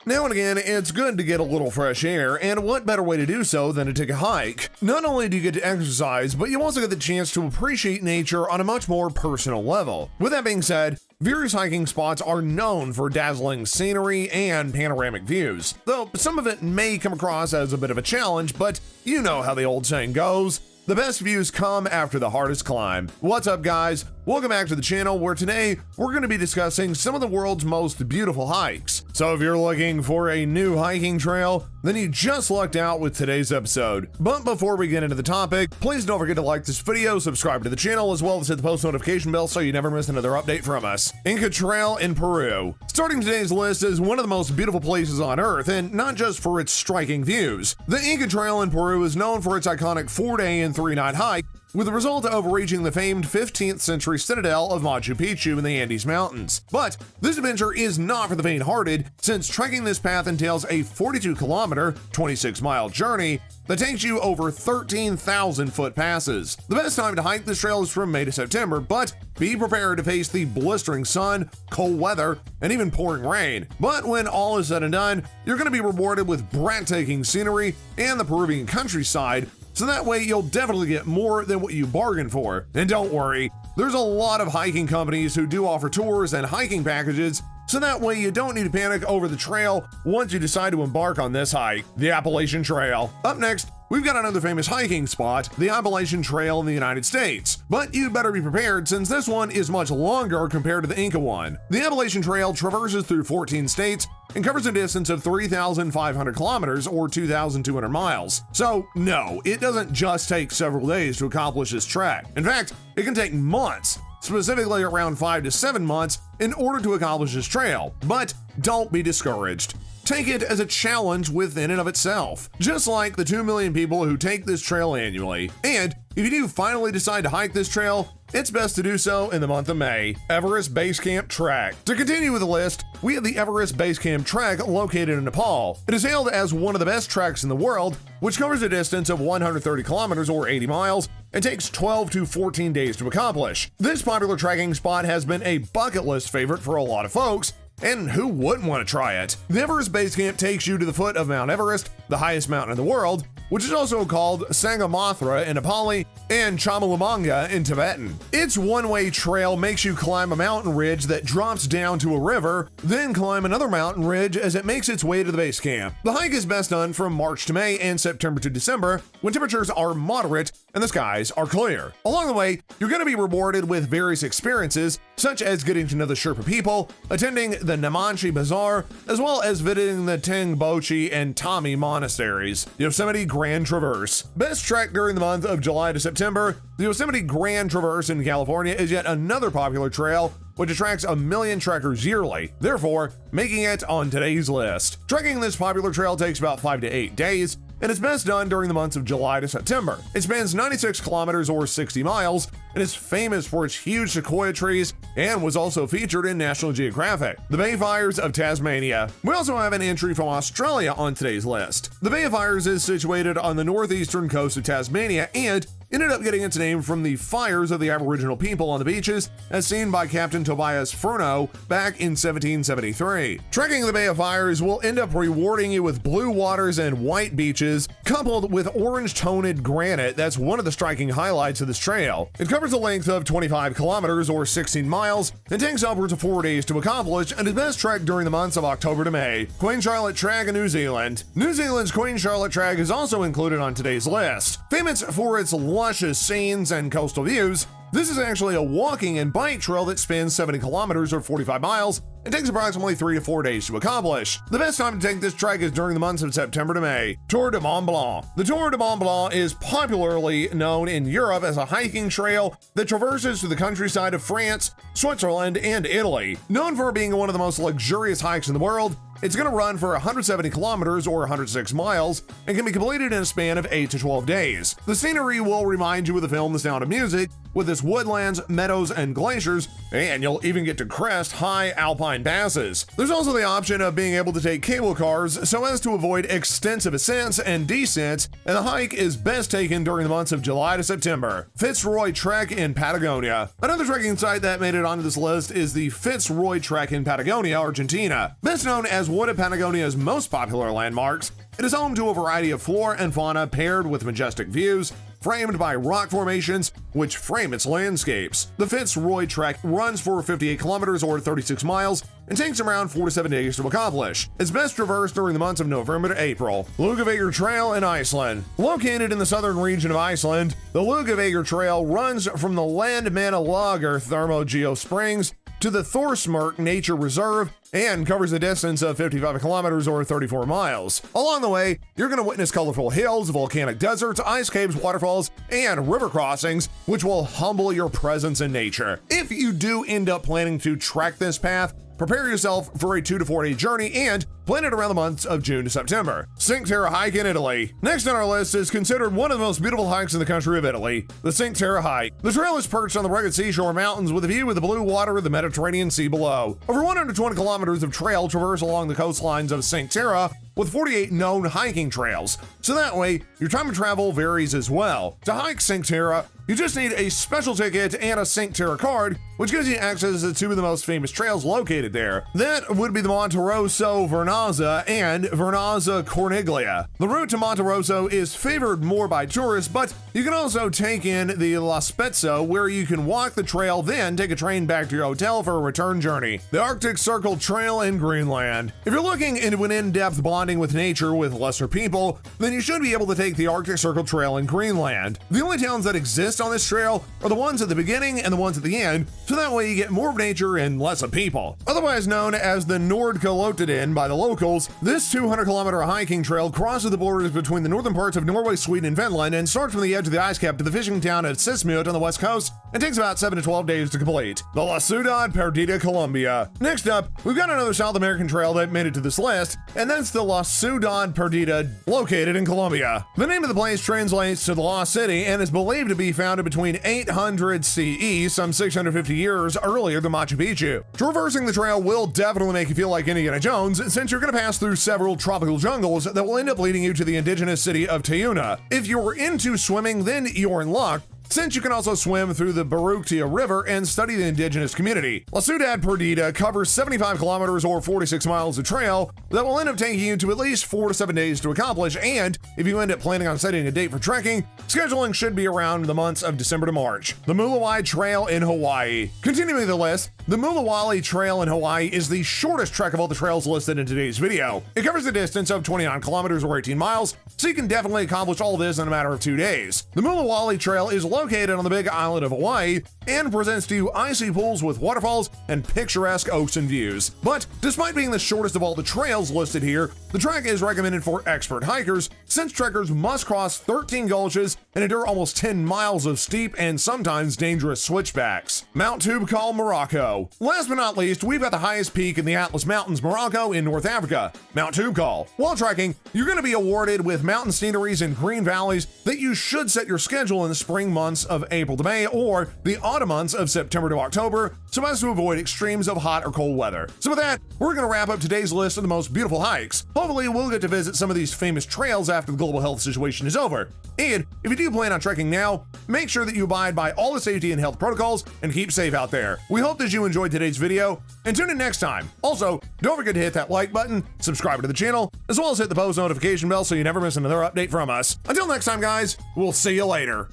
Now and again, it's good to get a little fresh air, and what better way to do so than to take a hike? Not only do you get to exercise, but you also get the chance to appreciate nature on a much more personal level. With that being said, various hiking spots are known for dazzling scenery and panoramic views, though some of it may come across as a bit of a challenge, but you know how the old saying goes. The best views come after the hardest climb. What's up, guys? Welcome back to the channel, where today we're going to be discussing some of the world's most beautiful hikes. So if you're looking for a new hiking trail, then you just lucked out with today's episode. But before we get into the topic, please don't forget to like this video, subscribe to the channel, as well as hit the post notification bell so you never miss another update from us. Inca Trail in Peru. Starting today's list is one of the most beautiful places on Earth, and not just for its striking views. The Inca Trail in Peru is known for its iconic 4-day and 3-night hike, with the result of reaching the famed 15th century citadel of Machu Picchu in the Andes Mountains. But this adventure is not for the faint-hearted, since trekking this path entails a 42-kilometer, 26-mile journey that takes you over 13,000-foot passes. The best time to hike this trail is from May to September, but be prepared to face the blistering sun, cold weather, and even pouring rain. But when all is said and done, you're going to be rewarded with breathtaking scenery and the Peruvian countryside, so that way you'll definitely get more than what you bargained for. And don't worry, there's a lot of hiking companies who do offer tours and hiking packages, so that way you don't need to panic over the trail once you decide to embark on this hike, the Appalachian Trail. Up next, we've got another famous hiking spot, the Appalachian Trail in the United States. But you'd better be prepared, since this one is much longer compared to the Inca one. The Appalachian Trail traverses through 14 states and covers a distance of 3,500 kilometers or 2,200 miles. So no, it doesn't just take several days to accomplish this trek. In fact, it can take months, specifically around 5 to 7 months, in order to accomplish this trail. But don't be discouraged. Take it as a challenge within and of itself, just like the 2 million people who take this trail annually. And if you do finally decide to hike this trail, it's best to do so in the month of May. Everest Base Camp Trek. To continue with the list, we have the Everest Base Camp Trek located in Nepal. It is hailed as one of the best treks in the world, which covers a distance of 130 kilometers or 80 miles and takes 12 to 14 days to accomplish. This popular trekking spot has been a bucket list favorite for a lot of folks, and who wouldn't want to try it? The Everest Base Camp takes you to the foot of Mount Everest, the highest mountain in the world, which is also called Sangamathra in Nepali and Chomolungma in Tibetan. Its one-way trail makes you climb a mountain ridge that drops down to a river, then climb another mountain ridge as it makes its way to the base camp. The hike is best done from March to May and September to December, when temperatures are moderate and the skies are clear. Along the way, you're going to be rewarded with various experiences, such as getting to know the Sherpa people, attending the Namanchi Bazaar, as well as visiting the Tengboche and Tami monasteries. Yosemite Grand Traverse. Best trek during the month of July to September, the Yosemite Grand Traverse in California is yet another popular trail which attracts 1 million trekkers yearly, therefore making it on today's list. Trekking this popular trail takes about 5 to 8 days, and it's best done during the months of July to September. It spans 96 kilometers or 60 miles, and is famous for its huge sequoia trees and was also featured in National Geographic. The Bay Fires of Tasmania. We also have an entry from Australia on today's list. The Bay of Fires is situated on the northeastern coast of Tasmania and ended up getting its name from the fires of the Aboriginal people on the beaches, as seen by Captain Tobias Furneaux back in 1773. Trekking the Bay of Fires will end up rewarding you with blue waters and white beaches, coupled with orange-toned granite that's one of the striking highlights of this trail. It covers a length of 25 kilometers or 16 miles and takes upwards of 4 days to accomplish, and is best trekked during the months of October to May. Queen Charlotte Trek in New Zealand. New Zealand's Queen Charlotte Trek is also included on today's list. Famous for its luscious scenes and coastal views, this is actually a walking and bike trail that spans 70 kilometers or 45 miles and takes approximately 3 to 4 days to accomplish. The best time to take this trek is during the months of September to May. Tour de Mont Blanc. The Tour de Mont Blanc is popularly known in Europe as a hiking trail that traverses through the countryside of France, Switzerland, and Italy. Known for being one of the most luxurious hikes in the world, it's going to run for 170 kilometers or 106 miles and can be completed in a span of 8 to 12 days. The scenery will remind you of the film The Sound of Music, with its woodlands, meadows, and glaciers, and you'll even get to crest high alpine passes. There's also the option of being able to take cable cars so as to avoid extensive ascents and descents, and the hike is best taken during the months of July to September. Fitzroy Trek in Patagonia. Another trekking site that made it onto this list is the Fitzroy Trek in Patagonia, Argentina. Best known as one of Patagonia's most popular landmarks. It is home to a variety of flora and fauna paired with majestic views, framed by rock formations which frame its landscapes. The Fitzroy Trek runs for 58 kilometers or 36 miles and takes around 4 to 7 days to accomplish. It's best traversed during the months of November to April. Lugavager Trail in Iceland. Located in the southern region of Iceland, the Lugavager Trail runs from the Landmannalaugar Thermogeo Springs to the Thorsmörk Nature Reserve and covers a distance of 55 kilometers or 34 miles. Along the way, you're going to witness colorful hills, volcanic deserts, ice caves, waterfalls, and river crossings, which will humble your presence in nature. If you do end up planning to trek this path, prepare yourself for a 2 to 4 day journey and plan it around the months of June to September. Cinque Terre hike in Italy. Next on our list is considered one of the most beautiful hikes in the country of Italy, the Cinque Terre hike. The trail is perched on the rugged seashore mountains with a view of the blue water of the Mediterranean Sea below. Over 120 kilometers of trail traverse along the coastlines of Cinque Terre, with 48 known hiking trails, so that way your time of travel varies as well. To hike Cinque Terre, you just need a special ticket and a Cinque Terre card, which gives you access to two of the most famous trails located there. That would be the Monte Rosso Vernazza and Vernazza Corniglia. The route to Monte Rosso is favored more by tourists, but you can also take in the La Spezia, where you can walk the trail, then take a train back to your hotel for a return journey. The Arctic Circle Trail in Greenland. If you're looking into an in-depth bonding with nature with lesser people, then you should be able to take the Arctic Circle Trail in Greenland. The only towns that exist on this trail are the ones at the beginning and the ones at the end, so that way you get more of nature and less of people. Otherwise known as the Nordkalottiden by the locals, this 200-kilometer hiking trail crosses the borders between the northern parts of Norway, Sweden, and Finland and starts from the edge of the ice cap to the fishing town of Sismut on the west coast and takes about 7 to 12 days to complete. The La Ciudad Perdida, Colombia. Next up, we've got another South American trail that made it to this list, and that's the La Ciudad Perdida, located in Colombia. The name of the place translates to the Lost City and is believed to be founded between 800 CE, some 650 years earlier than Machu Picchu. Traversing the trail will definitely make you feel like Indiana Jones, since you're going to pass through several tropical jungles that will end up leading you to the indigenous city of Tayuna. If you're into swimming, then you're in luck, since you can also swim through the Baructia River and study the indigenous community. La Ciudad Perdida covers 75 kilometers or 46 miles of trail that will end up taking you to at least 4 to 7 days to accomplish, and if you end up planning on setting a date for trekking, scheduling should be around the months of December to March. The Mulawai Trail in Hawaii. Continuing the list, the Mulawai Trail in Hawaii is the shortest trek of all the trails listed in today's video. It covers a distance of 29 kilometers or 18 miles, so you can definitely accomplish all of this in a matter of 2 days. The Mulawai Trail is located on the big island of Hawaii and presents to you icy pools with waterfalls and picturesque ocean views. But despite being the shortest of all the trails listed here, the trek is recommended for expert hikers, since trekkers must cross 13 gulches and endure almost 10 miles of steep and sometimes dangerous switchbacks. Mount Toubkal, Morocco. Last but not least, we've got the highest peak in the Atlas Mountains, Morocco in North Africa, Mount Toubkal. While trekking, you're going to be awarded with mountain sceneries and green valleys that you should set your schedule in the spring months of April to May or the autumn months of September to October, so as to avoid extremes of hot or cold weather. So with that, we're going to wrap up today's list of the most beautiful hikes. Hopefully we'll get to visit some of these famous trails after the global health situation is over. And if you do plan on trekking now, make sure that you abide by all the safety and health protocols and keep safe out there. We hope that you enjoyed today's video and tune in next time. Also, don't forget to hit that like button, subscribe to the channel, as well as hit the post notification bell so you never miss another update from us. Until next time, guys, we'll see you later.